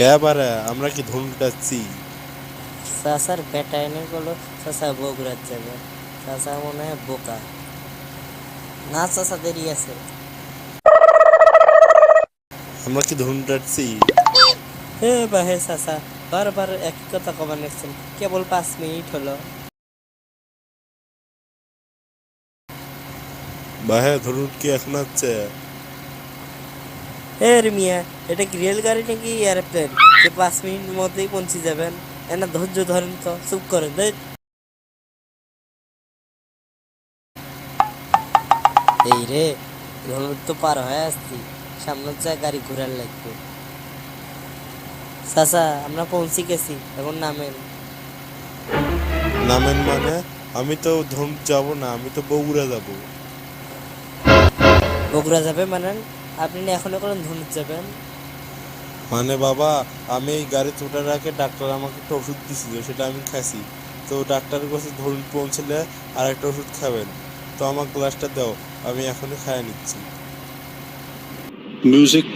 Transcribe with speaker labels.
Speaker 1: এবারে আমরা কি ধনুটাচ্ছি?
Speaker 2: চাচার বেটা এনে বলো চাচা বগুড়ার যাবে। চাচা মনে হয় বোকা। না চাচা দেরি আছে।
Speaker 1: আমরা কি ধনুটাচ্ছি?
Speaker 2: হে বাহে চাচা, বারবার একই কথা কবার নিচ্ছেন, কেবল 5 মিনিট হলো।
Speaker 1: ভাই ধনুট কি এখন আছে?
Speaker 2: হে রে মিয়া, এটা কি রেল গাড়ি নাকি এয়ারপ্লেন যে 5 মিনিটের মধ্যেই পৌঁছে যাবেন? এনা ধৈর্য ধরেন তো, চুপ করেন। এই রে, ধনুর তো পার হয়ে আসছি, সামনের যায় গাড়ি ঘুরার লাগবে। চাচা আমরা পৌঁছে গেছি, এখন নামেন।
Speaker 1: নামেন মানে? আমি তো ধনুট যাব না, আমি তো বগুড়া যাব।
Speaker 2: বগুড়া যাবে মানে? আপনি না এখন এখন ধনুর যাবেন?
Speaker 1: মানে বাবা, আমি এই গাড়ি ওঠার আগে ডাক্তার আমাকে একটা ওষুধ দিছিল, সেটা আমি খাইছি। তো ডাক্তারের কাছে ধরুন পৌঁছলে আর একটা ওষুধ খাবেন। তো আমার গ্লাসটা দাও, আমি এখনই খাইয়ে নিচ্ছি।
Speaker 3: Music